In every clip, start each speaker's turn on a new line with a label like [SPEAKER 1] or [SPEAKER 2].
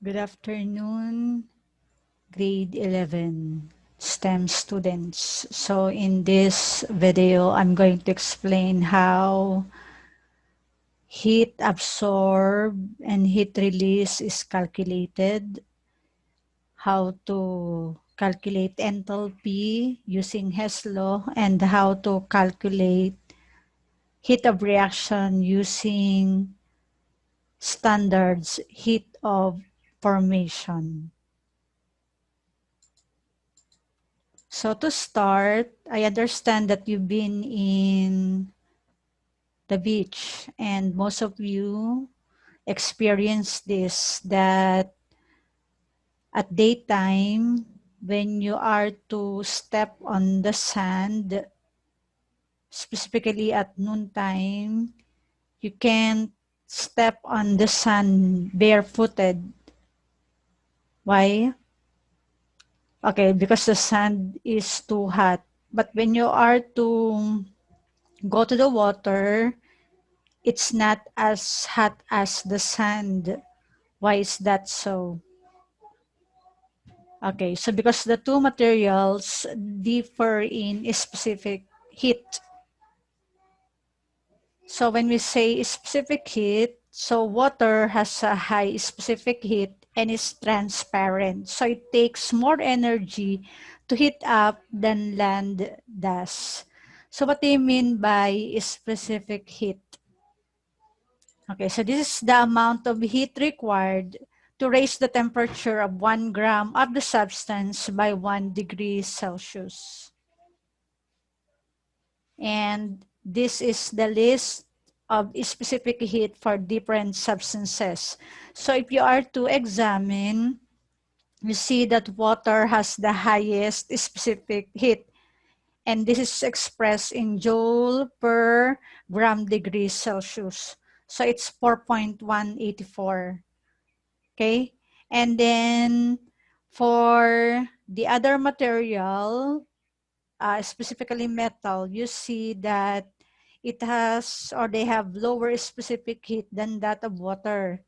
[SPEAKER 1] Good afternoon, grade 11 STEM students. So in this video, I'm going to explain how heat absorb and heat release is calculated, how to calculate enthalpy using Hess law, and how to calculate heat of reaction using standards heat of formation. So to start, I understand that you've been in the beach and most of you experience this, that at daytime, when you are to step on the sand, specifically at noontime, you can't step on the sand barefooted. Why? Okay, because the sand is too hot. But when you are to go to the water, it's not as hot as the sand. Why is that so? Okay, so because the two materials differ in a specific heat. So when we say specific heat, so water has a high specific heat and is transparent. So it takes more energy to heat up than land does. So what do you mean by specific heat? Okay, so this is the amount of heat required to raise the temperature of 1 gram of the substance by 1 degree Celsius. And this is the list of specific heat for different substances. So if you are to examine, you see that water has the highest specific heat. And this is expressed in joule per gram degree Celsius. So it's 4.184. Okay. And then for the other material, specifically metal, you see that it has, or they have lower specific heat than that of water.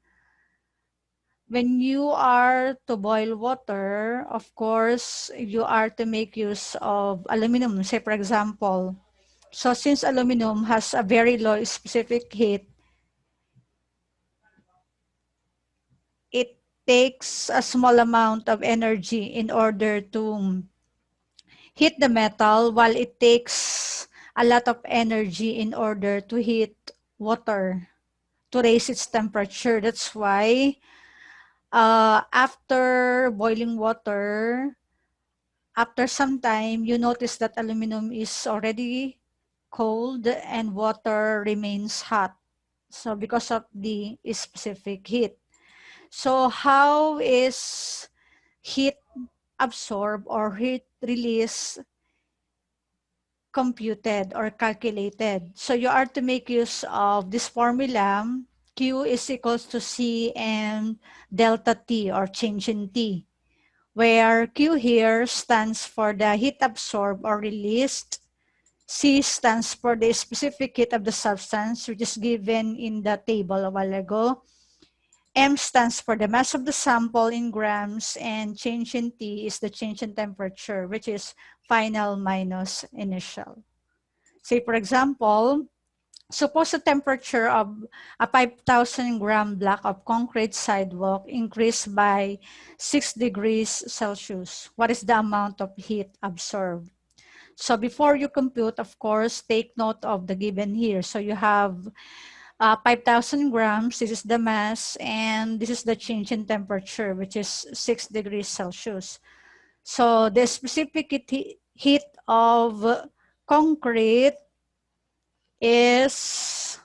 [SPEAKER 1] When you are to boil water, of course, you are to make use of aluminum, say for example. So since aluminum has a very low specific heat, it takes a small amount of energy in order to heat the metal, while it takes a lot of energy in order to heat water to raise its temperature. That's why after boiling water, after some time, you notice that aluminum is already cold and water remains hot. So because of the specific heat. So how is heat absorbed or heat release computed or calculated? So you are to make use of this formula. Q is equals to Cm delta T, or change in T, where Q here stands for the heat absorbed or released. C stands for the specific heat of the substance, which is given in the table a while ago. M stands for the mass of the sample in grams, and change in T is the change in temperature, which is final minus initial. Say, for example, suppose the temperature of a 5,000 gram block of concrete sidewalk increased by 6 degrees Celsius. What is the amount of heat absorbed? So before you compute, of course, take note of the given here. So you have 5,000 grams, this is the mass, and this is the change in temperature, which is 6 degrees Celsius. So the specific heat of concrete is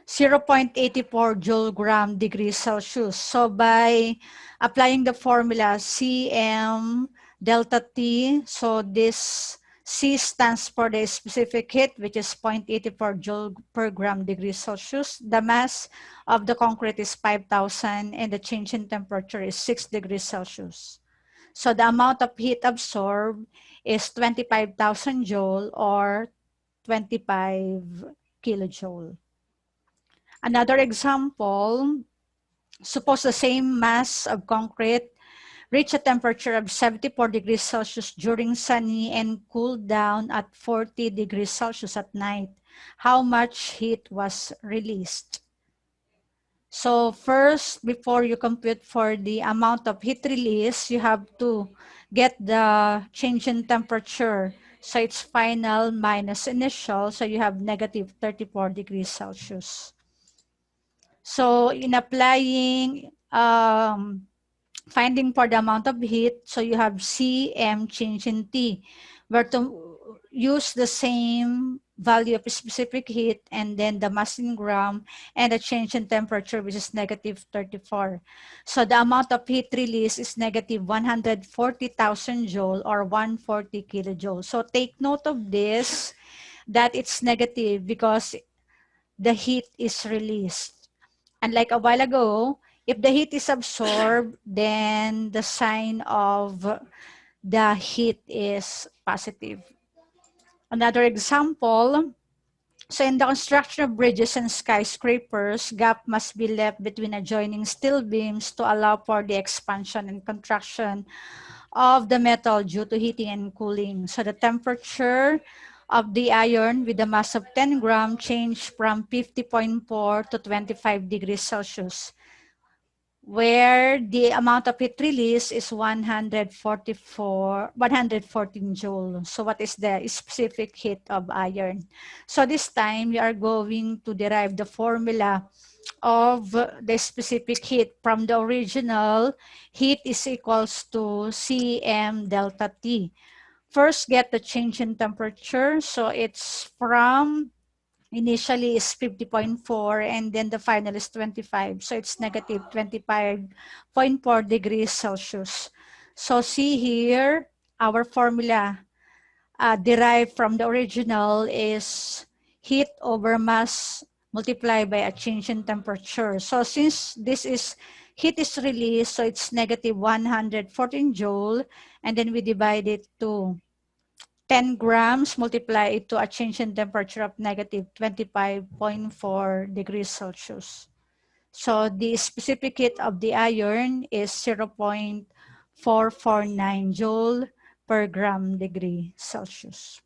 [SPEAKER 1] 0.84 joule gram degrees Celsius. So by applying the formula Cm delta T, so this C stands for the specific heat, which is 0.84 joule per gram degrees Celsius. The mass of the concrete is 5,000 and the change in temperature is 6 degrees Celsius. So the amount of heat absorbed is 25,000 joule, or 25 kilojoule. Another example, Suppose the same mass of concrete reach a temperature of 74 degrees Celsius during sunny and cool down at 40 degrees Celsius at night. How much heat was released? So first, before you compute for the amount of heat release, you have to get the change in temperature. So it's final minus initial, so you have negative 34 degrees Celsius. So in applying finding for the amount of heat, so you have Cm change in T, where to use the same value of specific heat and then the mass in gram and the change in temperature, which is negative 34. So the amount of heat release is negative 140,000 joule or 140 kilojoule. So take note of this, that it's negative because the heat is released. Unlike a while ago, if the heat is absorbed, then the sign of the heat is positive. Another example, so in the construction of bridges and skyscrapers, gap must be left between adjoining steel beams to allow for the expansion and contraction of the metal due to heating and cooling. So the temperature of the iron with a mass of 10 grams changed from 50.4 to 25 degrees Celsius, where the amount of heat release is 114 joule. So what is the specific heat of iron? So this time we are going to derive the formula of the specific heat from the original. Heat is equals to Cm delta T. First, get the change in temperature. So it's from initially is 50.4 and then the final is 25. So it's negative 25.4 degrees Celsius. So see here, our formula derived from the original is heat over mass multiplied by a change in temperature. So since this is heat is released, so it's negative 114 joule, and then we divide it to 10 grams, multiply it to a change in temperature of negative 25.4 degrees Celsius. So the specific heat of the iron is 0.449 joule per gram degree Celsius.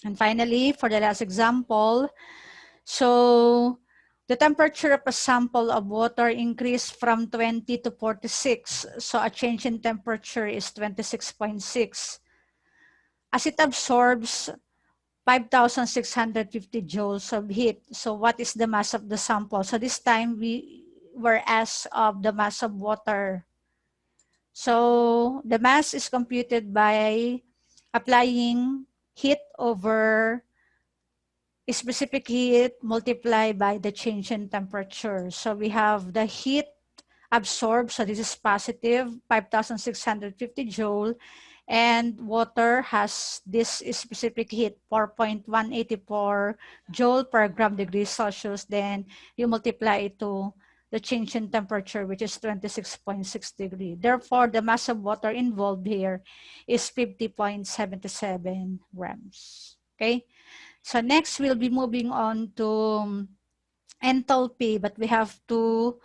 [SPEAKER 1] And finally, for the last example, so the temperature of a sample of water increased from 20 to 46. So a change in temperature is 26.6. As it absorbs 5,650 joules of heat. So what is the mass of the sample? So this time we were asked of the mass of water. So the mass is computed by applying heat over specific heat multiplied by the change in temperature. So we have the heat absorbed, so this is positive, 5,650 joule, and water has this specific heat, 4.184 joule per gram degree Celsius. Then you multiply it to the change in temperature, which is 26.6 degree. Therefore, the mass of water involved here is 50.77 grams. Okay, so next we'll be moving on to enthalpy, but we have to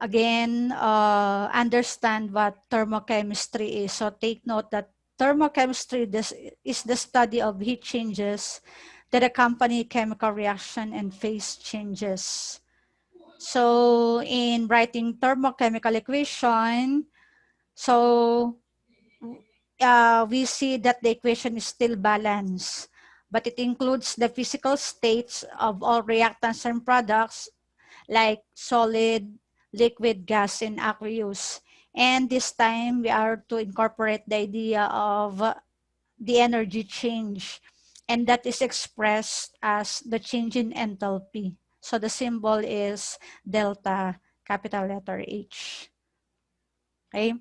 [SPEAKER 1] again understand what thermochemistry is. So take note that thermochemistry is the study of heat changes that accompany chemical reaction and phase changes. So in writing thermochemical equation, so we see that the equation is still balanced, but it includes the physical states of all reactants and products like solid, liquid, gas, and aqueous. And this time we are to incorporate the idea of the energy change, and that is expressed as the change in enthalpy. So the symbol is delta, capital letter H. Okay.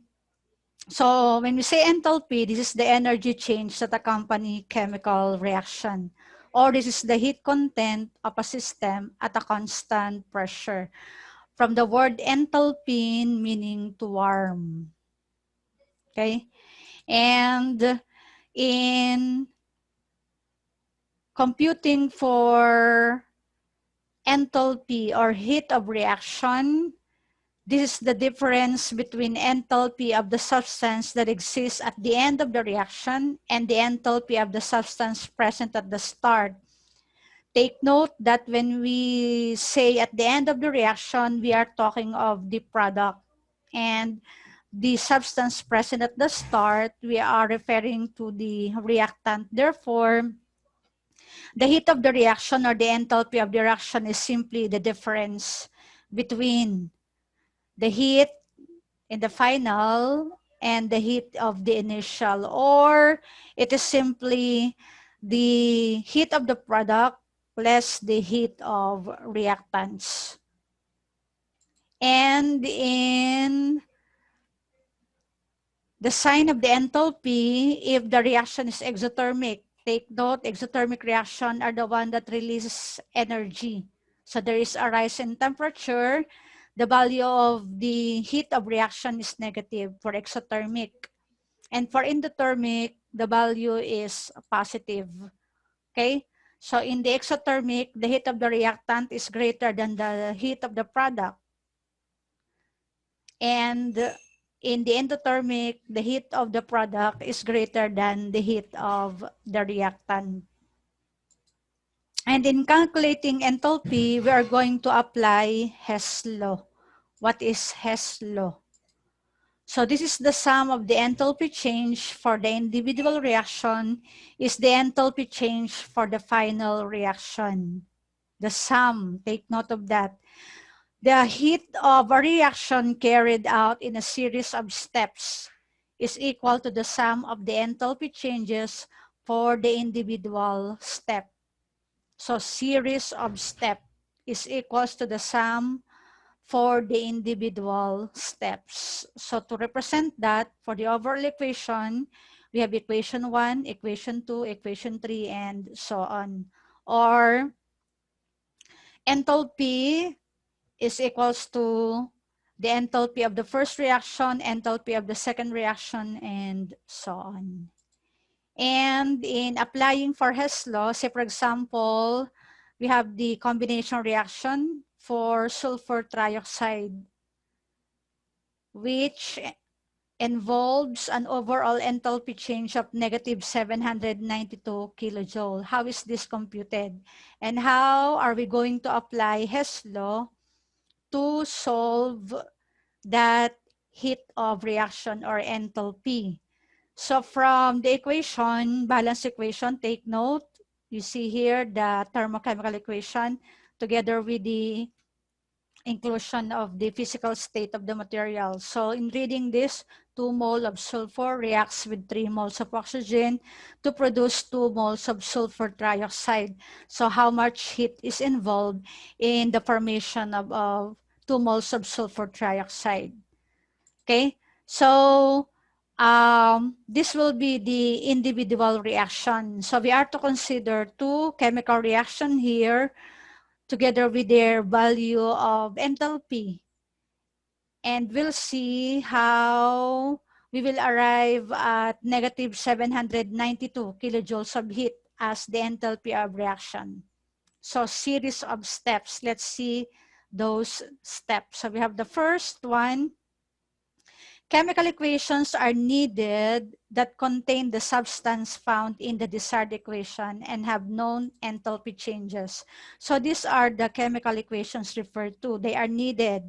[SPEAKER 1] So when we say enthalpy, this is the energy change that accompany chemical reaction, or this is the heat content of a system at a constant pressure. From the word enthalpy, meaning to warm. Okay? And in computing for enthalpy or heat of reaction, This is the difference between enthalpy of the substance that exists at the end of the reaction and the enthalpy of the substance present at the start. Take note that when we say at the end of the reaction, we are talking of the product. And the substance present at the start, we are referring to the reactant. Therefore, the heat of the reaction or the enthalpy of the reaction is simply the difference between the heat in the final and the heat of the initial, or it is simply the heat of the product less the heat of reactants. And in the sign of the enthalpy, if the reaction is exothermic, take note, exothermic reaction are the one that releases energy. So there is a rise in temperature. The value of the heat of reaction is negative for exothermic. And for endothermic, the value is positive. Okay? So in the exothermic, the heat of the reactant is greater than the heat of the product. And in the endothermic, the heat of the product is greater than the heat of the reactant. And in calculating enthalpy, we are going to apply Hess law. What is Hess law? So this is the sum of the enthalpy change for the individual reaction is the enthalpy change for the final reaction. The sum, take note of that. The heat of a reaction carried out in a series of steps is equal to the sum of the enthalpy changes for the individual step. So series of step is equals to the sum for the individual steps. So to represent that, for the overall equation, we have equation 1, equation 2, equation 3, and so on. Or enthalpy is equals to the enthalpy of the first reaction, enthalpy of the second reaction, and so on. And in applying for Hess law, say for example, we have the combination reaction for sulfur trioxide, which involves an overall enthalpy change of negative 792 kilojoule. How is this computed? And how are we going to apply Hess law to solve that heat of reaction or enthalpy? So from the equation, balance equation, take note, you see here the thermochemical equation together with the inclusion of the physical state of the material. So in reading this, 2 mole of sulfur reacts with 3 moles of oxygen to produce 2 moles of sulfur trioxide. So how much heat is involved in the formation of 2 moles of sulfur trioxide? Okay, so this will be the individual reaction. So we are to consider 2 chemical reaction here together with their value of enthalpy. And we'll see how we will arrive at negative 792 kilojoules of heat as the enthalpy of reaction. So series of steps. Let's see those steps. So we have the first one. Chemical equations are needed that contain the substance found in the desired equation and have known enthalpy changes. So these are the chemical equations referred to. They are needed,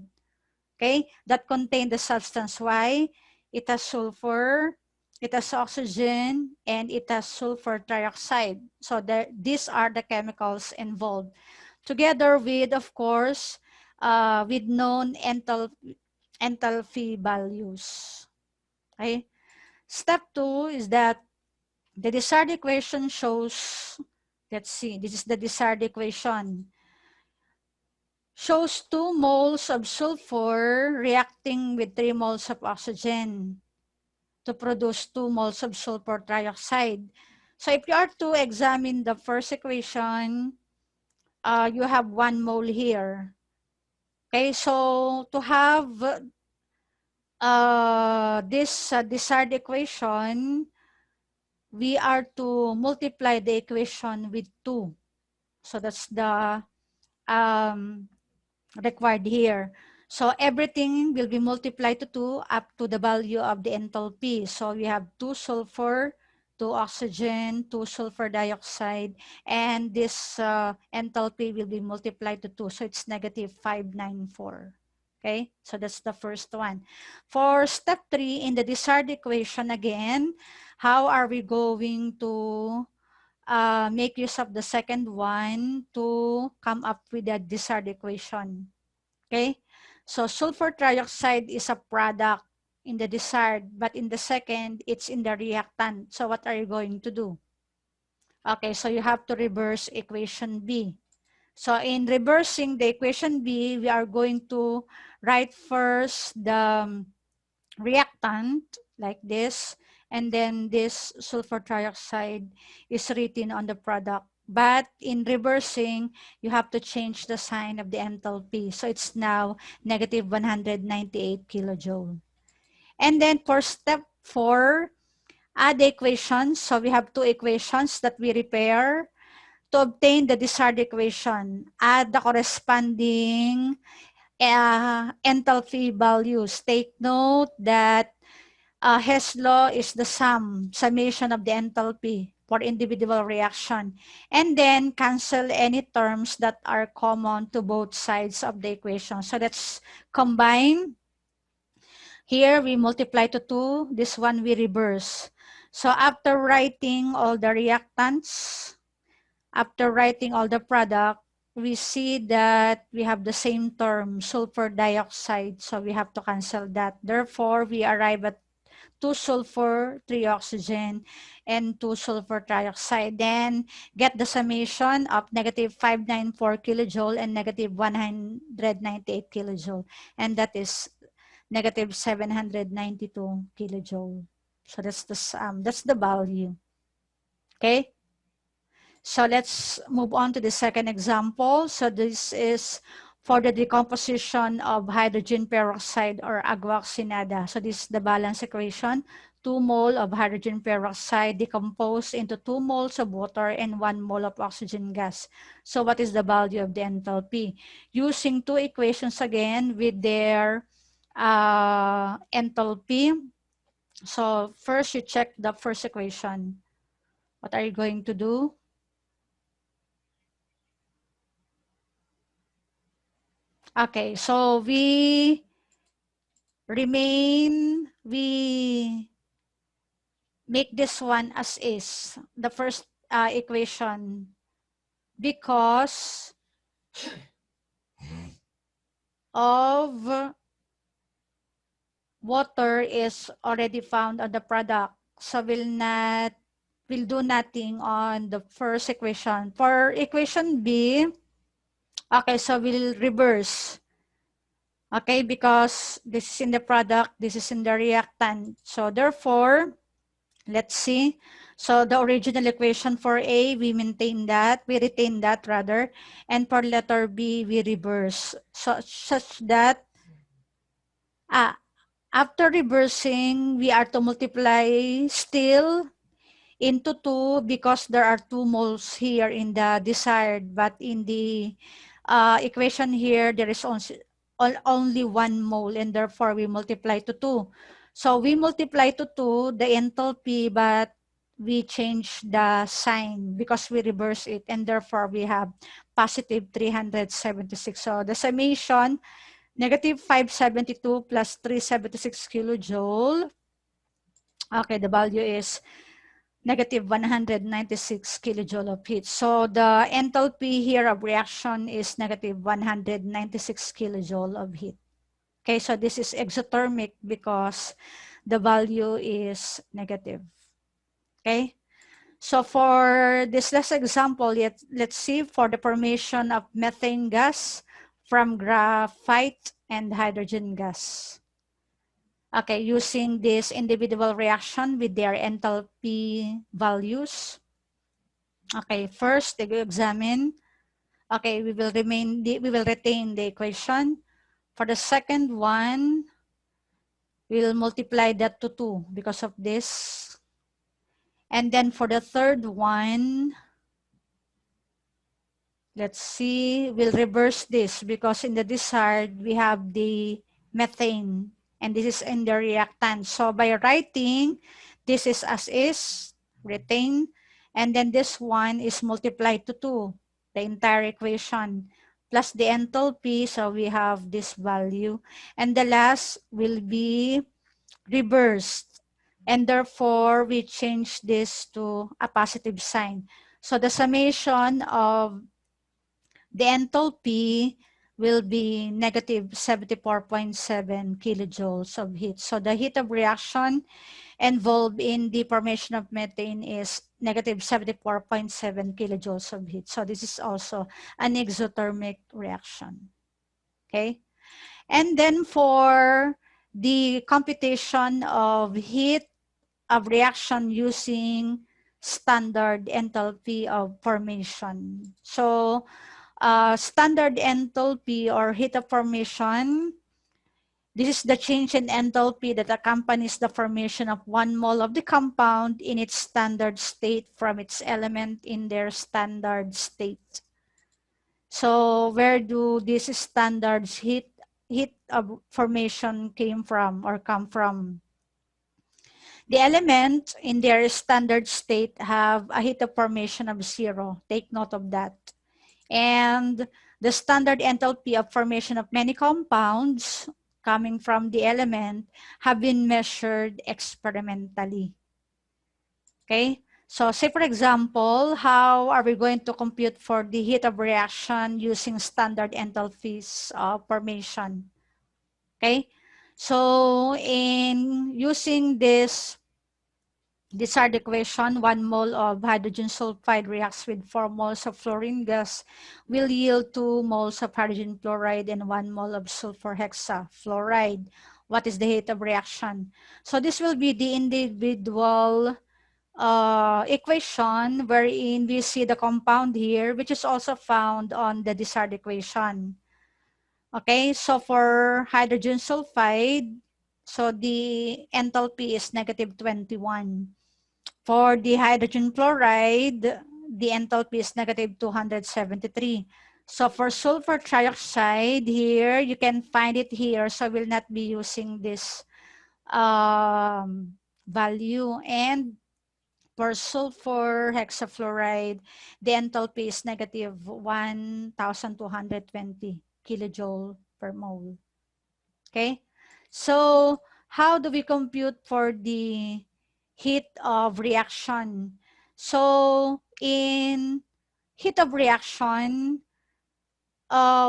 [SPEAKER 1] okay, that contain the substance. Why? It has sulfur, it has oxygen, and it has sulfur trioxide. So these are the chemicals involved. Together with, of course, with known enthalpy values. Okay. Step 2 is that the desired equation shows, let's see, this is the desired equation, shows 2 moles of sulfur reacting with 3 moles of oxygen to produce 2 moles of sulfur trioxide. So if you are to examine the first equation, you have 1 mole here. Okay, so to have this desired equation, we are to multiply the equation with 2. So that's the required here. So everything will be multiplied to 2 up to the value of the enthalpy. So we have 2 sulfur, 2 oxygen, 2 sulfur dioxide, and this enthalpy will be multiplied to 2. So it's negative 594. Okay, so that's the first one. For step 3, in the desired equation again, how are we going to make use of the second one to come up with the desired equation? Okay, so sulfur trioxide is a product in the desired, but in the second, it's in the reactant. So what are you going to do? Okay, so you have to reverse equation B. So in reversing the equation B, we are going to write first the reactant like this, and then this sulfur trioxide is written on the product. But in reversing, you have to change the sign of the enthalpy. So it's now negative 198 kilojoule. And then for step 4, add the equations. So we have 2 equations that we repair. To obtain the desired equation, add the corresponding enthalpy values. Take note that Hess law is the summation of the enthalpy for individual reaction. And then cancel any terms that are common to both sides of the equation. So let's combine. Here we multiply to 2. This one we reverse. So after writing all the reactants, after writing all the product, we see that we have the same term, sulfur dioxide. So we have to cancel that. Therefore, we arrive at 2 sulfur, 3 oxygen, and 2 sulfur trioxide. Then get the summation of negative 594 kilojoule and negative 198 kilojoule. And that is negative 792 kilojoule. So that's the sum. That's the value. Okay. So let's move on to the second example. So this is for the decomposition of hydrogen peroxide or agua oxinada. So this is the balance equation. 2 mole of hydrogen peroxide decomposed into 2 moles of water and 1 mole of oxygen gas. So what is the value of the enthalpy? Using 2 equations again with their enthalpy. So first you check the first equation. What are you going to do? Okay, so we make this one as is, the first equation, because of water is already found on the product. So will do nothing on the first equation. For equation B, okay, so we'll reverse. Okay, because this is in the product, this is in the reactant. So therefore, let's see. So the original equation for A, we retain that rather. And for letter B, we reverse. So such that after reversing, we are to multiply still into 2 because there are 2 moles here in the desired, but in the equation here, there is only 1 mole, and therefore we multiply to 2. So we multiply to 2 the enthalpy, but we change the sign because we reverse it, and therefore we have positive 376. So the summation, negative 572 plus 376 kilojoule. Okay, the value is negative 196 kilojoule of heat. So the enthalpy here of reaction is negative 196 kilojoule of heat. Okay, so this is exothermic because the value is negative. Okay, so for this last example, let's see for the formation of methane gas from graphite and hydrogen gas. Okay, using this individual reaction with their enthalpy values. Okay, first they will examine. Okay, we will retain the equation. For the second one, we will multiply that to 2 because of this. And then for the third one, Let's see, we'll reverse this because in the desired, we have the methane and this is in the reactant. So by writing, this is as is, retain, and then this one is multiplied to 2, the entire equation, plus the enthalpy, so we have this value. And the last will be reversed. And therefore, we change this to a positive sign. So the summation of the enthalpy will be negative 74.7 kilojoules of heat. So the heat of reaction involved in the formation of methane is negative 74.7 kilojoules of heat. So this is also an exothermic reaction. Okay. And then for the computation of heat of reaction using standard enthalpy of formation. So standard enthalpy or heat of formation, this is the change in enthalpy that accompanies the formation of 1 mole of the compound in its standard state from its element in their standard state. So where do these standards heat of formation came from or come from? The elements in their standard state have a heat of formation of 0. Take note of that. And the standard enthalpy of formation of many compounds coming from the element have been measured experimentally. Okay, so say for example, how are we going to compute for the heat of reaction using standard enthalpies of formation? Okay, so in using this desired equation, 1 mole of hydrogen sulfide reacts with 4 moles of fluorine gas will yield 2 moles of hydrogen fluoride and 1 mole of sulfur hexafluoride. What is the heat of reaction? So this will be the individual equation wherein we see the compound here, which is also found on the desired equation. Okay, so for hydrogen sulfide, so the enthalpy is negative 21. For the hydrogen fluoride, the enthalpy is negative 273. So for sulfur trioxide here, you can find it here. So we'll not be using this value. And for sulfur hexafluoride, the enthalpy is negative 1,220 kilojoule per mole. Okay, so how do we compute for the heat of reaction? So in heat of reaction,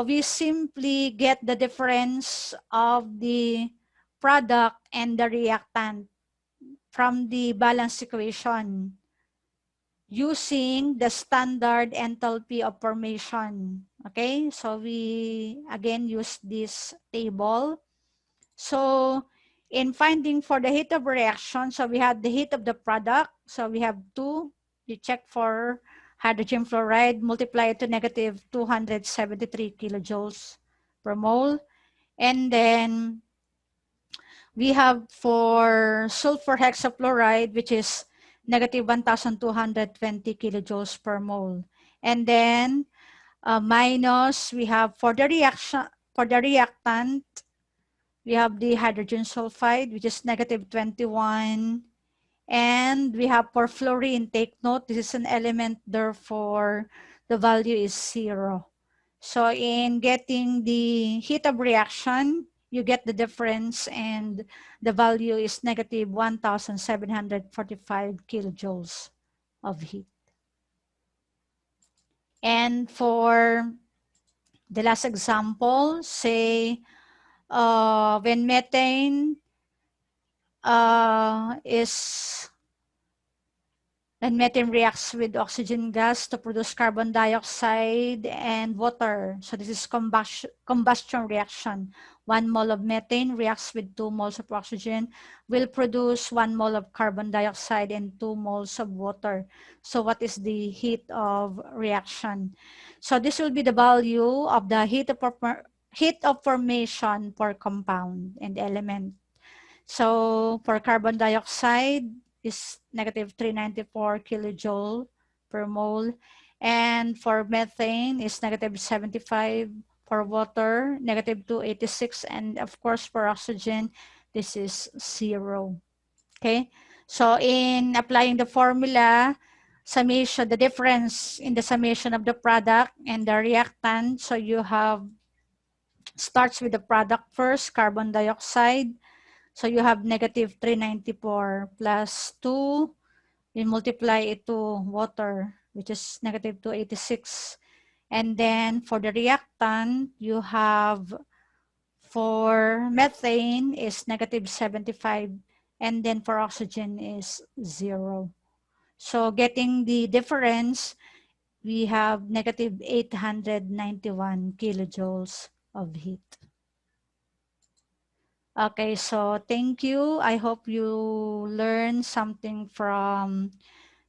[SPEAKER 1] we simply get the difference of the product and the reactant from the balance equation using the standard enthalpy of formation. Okay, so we again use this table. So in finding for the heat of reaction, so we have the heat of the product. So we have 2. You check for hydrogen fluoride, multiply it to negative 273 kilojoules per mole. And then we have for sulfur hexafluoride, which is negative 1,220 kilojoules per mole. And then minus, we have for the reaction, for the reactant, we have the hydrogen sulfide, which is negative 21. And we have for fluorine, take note, this is an element, therefore the value is 0. So in getting the heat of reaction, you get the difference and the value is negative 1,745 kilojoules of heat. And for the last example, say when methane and methane reacts with oxygen gas to produce carbon dioxide and water. So this is combustion reaction. 1 mole of methane reacts with 2 moles of oxygen, will produce 1 mole of carbon dioxide and 2 moles of water. So what is the heat of reaction? So this will be the value of the heat of formation for compound and element. So for carbon dioxide is negative 394 kilojoule per mole. And for methane is negative 75. For water, negative 286. And of course, for oxygen, this is 0. Okay? So in applying the formula, summation, the difference in the summation of the product and the reactant, so you have, starts with the product first, carbon dioxide. So you have negative 394 plus 2, you multiply it to water, which is negative 286. And then for the reactant, you have, for methane is negative 75, and then for oxygen is 0. So getting the difference, we have negative 891 kilojoules of heat. Okay, so thank you. I hope you learned something from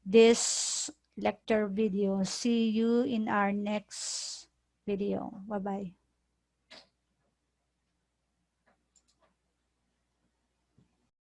[SPEAKER 1] this lecture video. See you in our next video. Bye-bye.